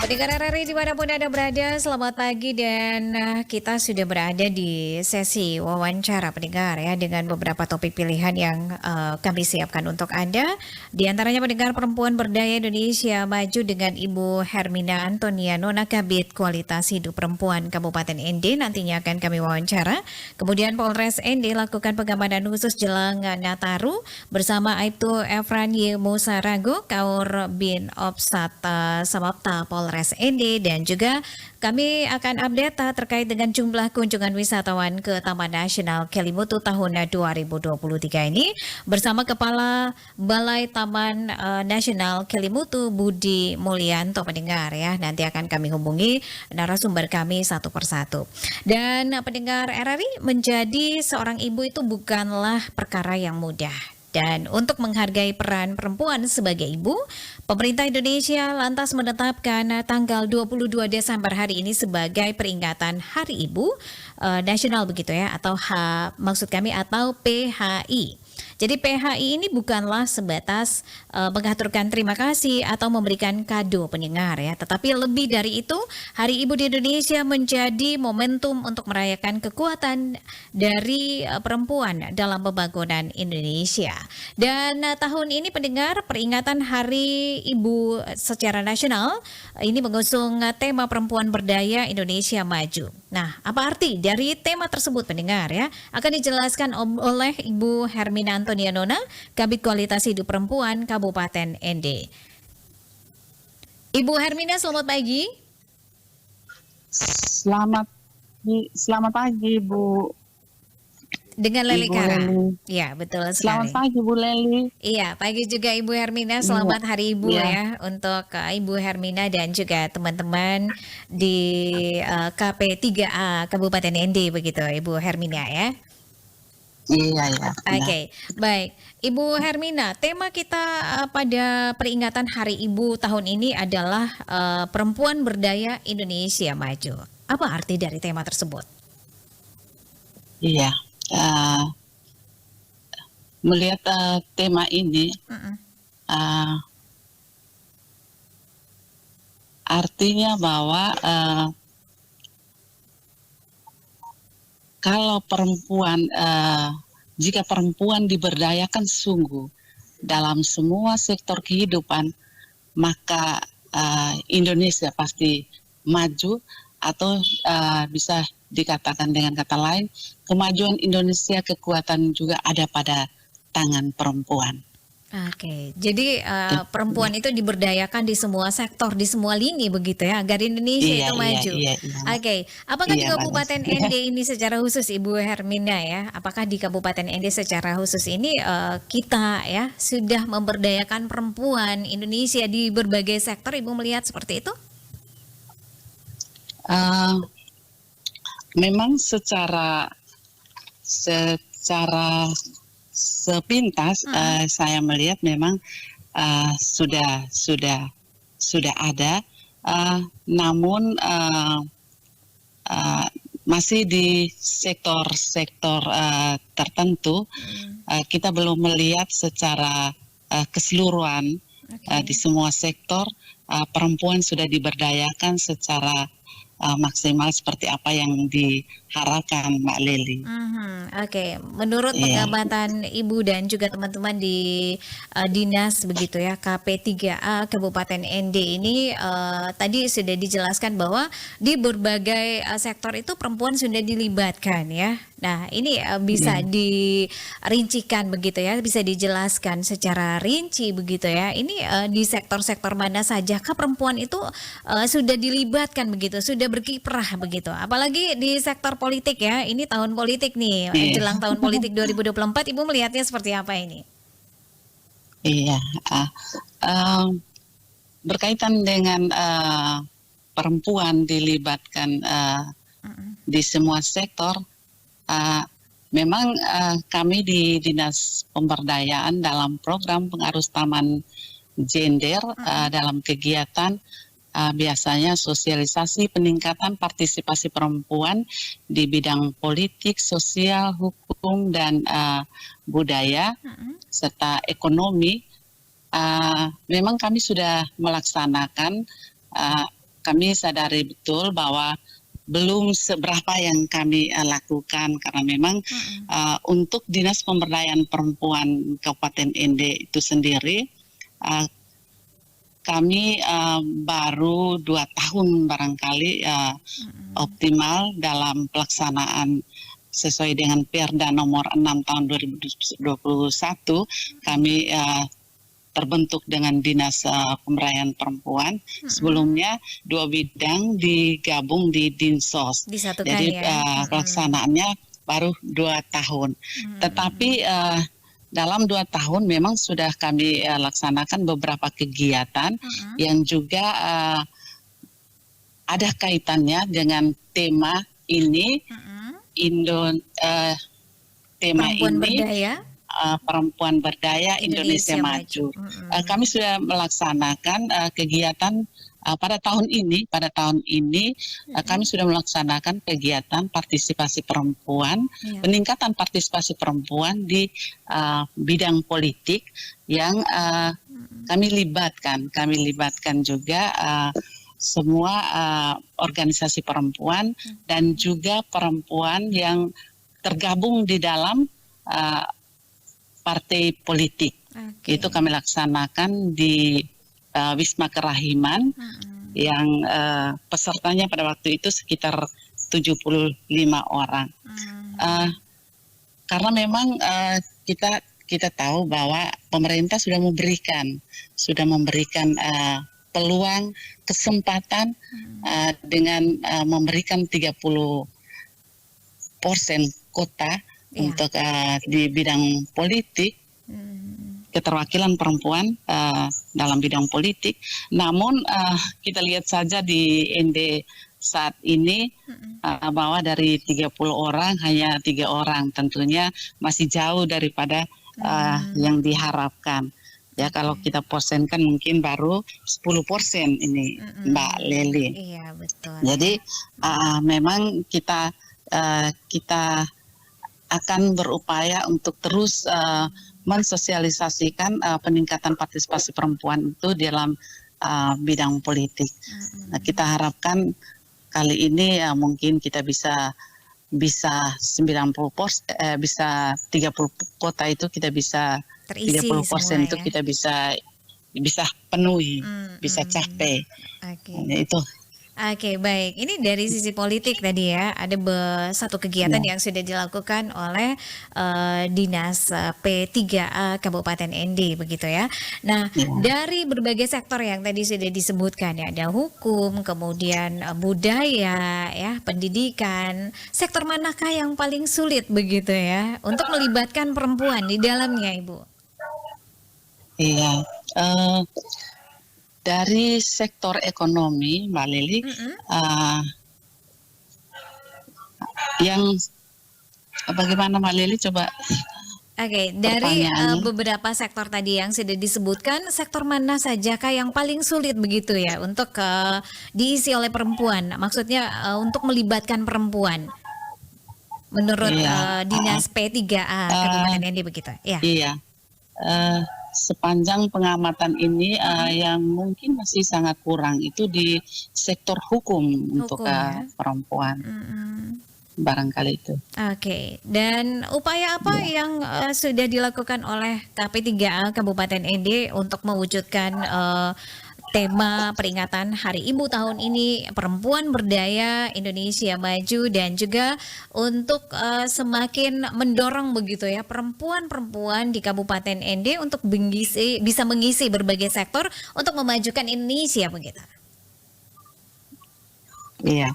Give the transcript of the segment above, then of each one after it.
Pendengar RRI dimanapun Anda berada, selamat pagi dan kita sudah berada di sesi wawancara pendengar ya dengan beberapa topik pilihan yang kami siapkan untuk Anda. Di antaranya pendengar perempuan berdaya Indonesia maju dengan Ibu Hermina Antonia Nona Kabid Kualitas Hidup Perempuan Kabupaten ND nantinya akan kami wawancara. Kemudian Polres ND lakukan pengamanan khusus jelang Nataru bersama Aibtu Efran Y. Musarago, Kaur Bin Opsata Samapta Polres ND dan juga kami akan update terkait dengan jumlah kunjungan wisatawan ke Taman Nasional Kelimutu tahun 2023 ini bersama Kepala Balai Taman Nasional Kelimutu Budi Mulyanto pendengar ya. Nanti akan kami hubungi narasumber kami satu persatu. Dan pendengar RRI, menjadi seorang ibu itu bukanlah perkara yang mudah. Dan untuk menghargai peran perempuan sebagai ibu, pemerintah Indonesia lantas menetapkan tanggal 22 Desember hari ini sebagai peringatan Hari Ibu Nasional begitu ya, atau maksud kami atau PHI. Jadi PHI ini bukanlah sebatas mengaturkan terima kasih atau memberikan kado pendengar ya, tetapi lebih dari itu, Hari Ibu di Indonesia menjadi momentum untuk merayakan kekuatan dari perempuan dalam pembangunan Indonesia. Dan tahun ini pendengar, peringatan Hari Ibu secara nasional ini mengusung tema perempuan berdaya Indonesia maju. Nah, apa arti dari tema tersebut pendengar ya? Akan dijelaskan oleh Ibu Hermina Antonia Nona, Kabid Kualitas Hidup Perempuan Kabupaten ND. Ibu Hermina, selamat pagi. Selamat pagi, Bu. Dengan Leli Ibu Kara. Leli. Ya, betul sekali. Selamat pagi, Bu Leli. Iya, pagi juga Ibu Hermina. Selamat Hari Ibu ya untuk Ibu Hermina dan juga teman-teman di KP3A Kabupaten ND begitu, Ibu Hermina ya. Iya, ya. Oke, baik. Ibu Hermina, tema kita pada peringatan Hari Ibu tahun ini adalah Perempuan Berdaya Indonesia Maju. Apa arti dari tema tersebut? Iya. Melihat tema ini, artinya bahwa kalau perempuan, jika perempuan diberdayakan sungguh dalam semua sektor kehidupan, maka Indonesia pasti maju, atau bisa dikatakan dengan kata lain, kemajuan Indonesia, kekuatan juga ada pada tangan perempuan. Oke, jadi perempuan itu diberdayakan di semua sektor, di semua lini begitu ya, agar Indonesia itu maju. Iya. Oke, apakah di Kabupaten ND ini secara khusus Ibu Hermina ya, apakah di Kabupaten ND secara khusus ini kita ya sudah memberdayakan perempuan Indonesia di berbagai sektor, Ibu melihat seperti itu? Memang secara sepintas saya melihat memang sudah ada, namun masih di sektor-sektor tertentu. Kita belum melihat secara keseluruhan di semua sektor perempuan sudah diberdayakan secara maksimal seperti apa yang diharapkan, Mbak Leli. Oke, menurut pengamatan Ibu dan juga teman-teman di dinas begitu ya, KP3A Kabupaten ND ini tadi sudah dijelaskan bahwa di berbagai sektor itu perempuan sudah dilibatkan ya. Nah, ini bisa dirincikan begitu ya, bisa dijelaskan secara rinci begitu ya. Ini di sektor-sektor mana saja kah perempuan itu sudah dilibatkan begitu, sudah berkiprah begitu. Apalagi di sektor politik ya, ini tahun politik nih, jelang tahun politik 2024, Ibu melihatnya seperti apa ini? Iya, berkaitan dengan perempuan dilibatkan di semua sektor, memang kami di Dinas Pemberdayaan dalam program pengarus taman gender dalam kegiatan biasanya sosialisasi peningkatan partisipasi perempuan di bidang politik, sosial, hukum, dan budaya, serta ekonomi. Memang kami sudah melaksanakan kami sadari betul bahwa belum seberapa yang kami lakukan, karena memang untuk Dinas Pemberdayaan Perempuan Kabupaten Ende itu sendiri, kami baru 2 tahun barangkali optimal dalam pelaksanaan sesuai dengan Perda nomor 6 tahun 2021. Kami terbentuk dengan Dinas Pemberdayaan Perempuan. Sebelumnya 2 bidang digabung di Dinsos. Disatukan Jadi ya. pelaksanaannya baru 2 tahun. Tetapi dalam 2 tahun memang sudah kami laksanakan beberapa kegiatan yang juga ada kaitannya dengan tema ini. Tema Perempuan ini berdaya. Perempuan Berdaya Indonesia Maju. Kami sudah melaksanakan kegiatan pada tahun ini. Kami sudah melaksanakan kegiatan partisipasi perempuan, peningkatan partisipasi perempuan di bidang politik yang kami libatkan. Kami libatkan juga semua organisasi perempuan dan juga perempuan yang tergabung di dalam partai politik. Itu kami laksanakan di Wisma Kerahiman yang pesertanya pada waktu itu sekitar 75 orang. Karena memang kita tahu bahwa pemerintah sudah memberikan peluang, kesempatan dengan memberikan 30% kota untuk di bidang politik, keterwakilan perempuan dalam bidang politik. Namun kita lihat saja di ND saat ini bahwa dari 30 orang hanya 3 orang, tentunya masih jauh daripada yang diharapkan. Ya, kalau kita persenkan mungkin baru 10% ini, Mbak Leli. Iya, betul. Jadi memang kita akan berupaya untuk terus mensosialisasikan peningkatan partisipasi perempuan itu dalam bidang politik. Nah, kita harapkan kali ini mungkin kita bisa 90%, bisa 30 kota itu kita bisa terisi 30% itu ya? kita bisa penuhi, bisa capai. Itu. Oke, baik. Ini dari sisi politik tadi ya, ada satu kegiatan yang sudah dilakukan oleh Dinas P3A Kabupaten ND begitu ya. Nah, dari berbagai sektor yang tadi sudah disebutkan ya, ada hukum, kemudian budaya, ya, pendidikan. Sektor manakah yang paling sulit begitu ya untuk melibatkan perempuan di dalamnya, Ibu? Iya. Dari sektor ekonomi, Mbak Lili, yang bagaimana Mbak Lili coba? Oke, dari beberapa sektor tadi yang sudah disebutkan, sektor mana sajakah yang paling sulit begitu ya untuk diisi oleh perempuan? Maksudnya untuk melibatkan perempuan, menurut Dinas P3A Kabupaten ND begitu? Ya. Iya. Sepanjang pengamatan ini yang mungkin masih sangat kurang itu di sektor hukum untuk perempuan. Barangkali itu. Oke. Dan upaya apa yang sudah dilakukan oleh KP3A Kabupaten ND untuk mewujudkan tema peringatan Hari Ibu tahun ini, Perempuan Berdaya Indonesia Maju, dan juga untuk semakin mendorong begitu ya perempuan-perempuan di Kabupaten ND untuk bisa mengisi berbagai sektor untuk memajukan Indonesia begitu? Iya.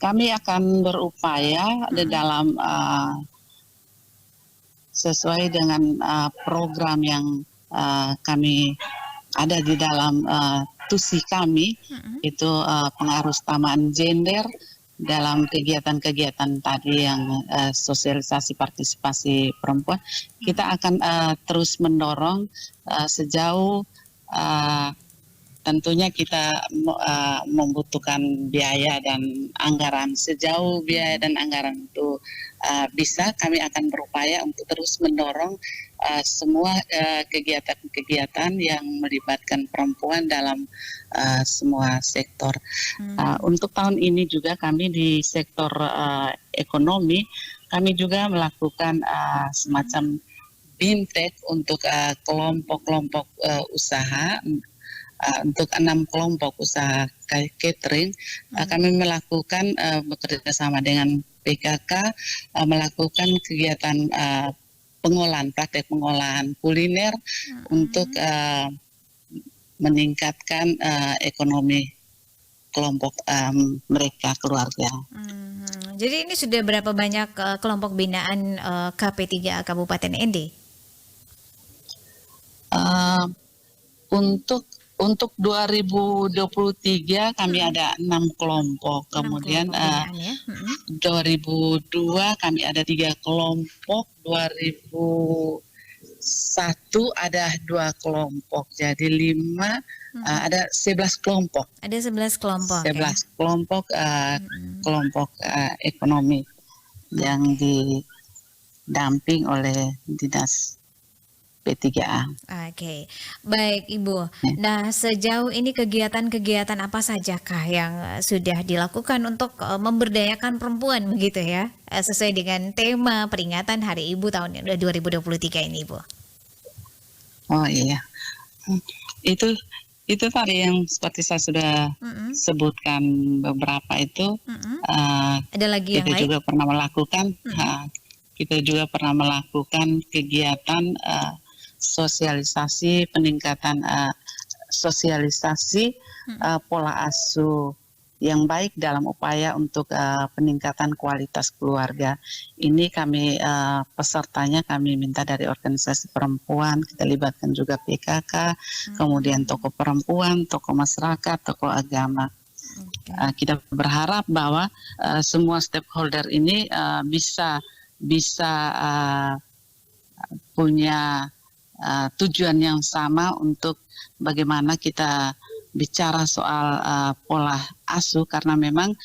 Kami akan berupaya di dalam sesuai dengan program yang kami ada di dalam TUSI kami, itu pengarusutamaan gender dalam kegiatan-kegiatan tadi yang sosialisasi partisipasi perempuan. Kita akan terus mendorong sejauh tentunya kita membutuhkan biaya dan anggaran. Sejauh biaya dan anggaran itu bisa, kami akan berupaya untuk terus mendorong semua kegiatan-kegiatan yang melibatkan perempuan dalam semua sektor. Untuk tahun ini juga kami di sektor ekonomi, kami juga melakukan semacam BIMTEK untuk kelompok-kelompok usaha. Untuk 6 kelompok usaha catering, kami melakukan bekerja sama dengan PKK, melakukan kegiatan praktek pengolahan kuliner untuk meningkatkan ekonomi kelompok mereka, keluarga. Jadi ini sudah berapa banyak kelompok binaan KP3A Kabupaten ND? Untuk 2023 kami ada 6 kelompok, kemudian 2002 kami ada 3 kelompok, 2001 ada 2 kelompok, jadi 5 ada 11 kelompok. Ada 11 kelompok. 11 kelompok kelompok ekonomi yang didamping oleh Dinas P3A. Oke, baik Ibu. Nah, sejauh ini kegiatan-kegiatan apa sajakah yang sudah dilakukan untuk memberdayakan perempuan begitu ya, sesuai dengan tema peringatan Hari Ibu tahun 2023 ini, Ibu? Oh iya, itu tadi yang seperti saya sudah sebutkan beberapa itu. Ada lagi kita yang lain? juga pernah melakukan. Kita juga pernah melakukan kegiatan sosialisasi, peningkatan sosialisasi pola asuh yang baik dalam upaya untuk peningkatan kualitas keluarga. Ini kami pesertanya kami minta dari organisasi perempuan, kita libatkan juga PKK, kemudian tokoh perempuan, tokoh masyarakat, tokoh agama. Kita berharap bahwa semua stakeholder ini bisa punya tujuan yang sama untuk bagaimana kita bicara soal pola asuh, karena memang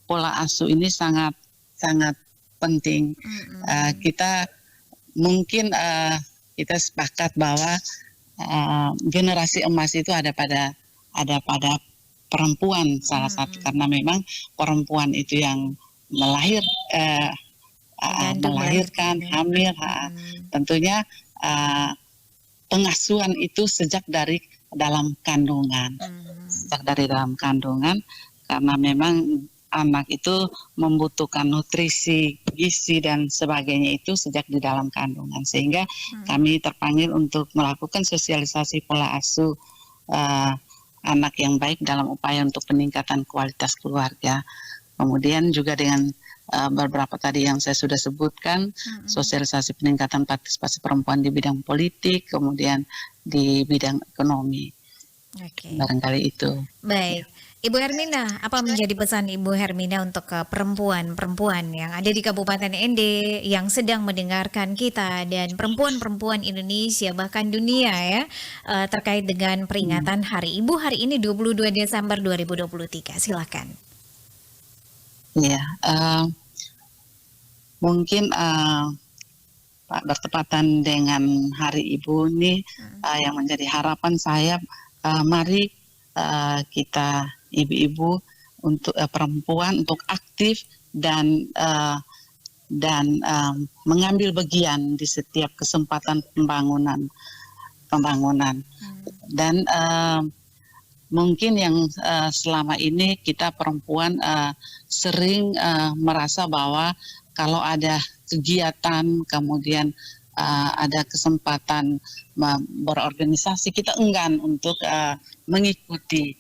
pola asuh ini sangat penting. Kita mungkin kita sepakat bahwa generasi emas itu ada pada perempuan salah satu, karena memang perempuan itu yang melahirkan, hamil, tentunya pengasuhan itu sejak dari dalam kandungan, karena memang anak itu membutuhkan nutrisi, gizi dan sebagainya itu sejak di dalam kandungan, sehingga kami terpanggil untuk melakukan sosialisasi pola asuh anak yang baik dalam upaya untuk peningkatan kualitas keluarga. Kemudian juga dengan beberapa tadi yang saya sudah sebutkan, sosialisasi peningkatan partisipasi perempuan di bidang politik, kemudian di bidang ekonomi. Barangkali itu. Baik, Ibu Hermina, apa menjadi pesan Ibu Hermina untuk perempuan-perempuan yang ada di Kabupaten ND yang sedang mendengarkan kita, dan perempuan-perempuan Indonesia bahkan dunia ya, terkait dengan peringatan Hari Ibu hari ini 22 Desember 2023. Silakan. Ya, mungkin bertepatan dengan Hari Ibu ini, yang menjadi harapan saya, mari kita ibu-ibu untuk perempuan untuk aktif dan mengambil bagian di setiap kesempatan pembangunan. Dan mungkin yang selama ini kita perempuan sering merasa bahwa kalau ada kegiatan, kemudian ada kesempatan berorganisasi, kita enggan untuk mengikuti.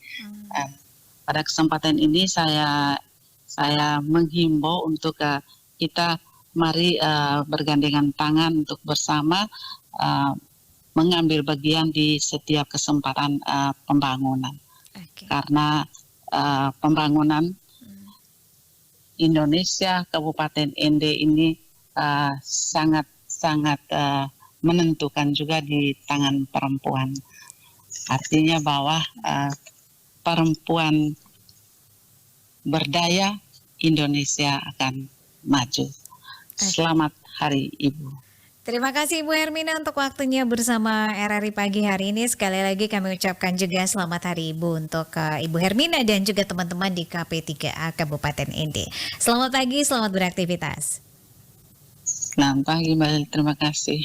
Pada kesempatan ini saya menghimbau untuk kita mari bergandengan tangan untuk bersama mengambil bagian di setiap kesempatan pembangunan. Karena pembangunan Indonesia, Kabupaten ND ini sangat menentukan juga di tangan perempuan. Artinya bahwa perempuan berdaya Indonesia akan maju. Selamat Hari Ibu. Terima kasih Ibu Hermina untuk waktunya bersama RRI pagi hari ini. Sekali lagi kami ucapkan juga selamat Hari Ibu untuk Ibu Hermina dan juga teman-teman di KP3A Kabupaten ND. Selamat pagi, selamat beraktivitas. Selamat pagi, Mbak. Terima kasih.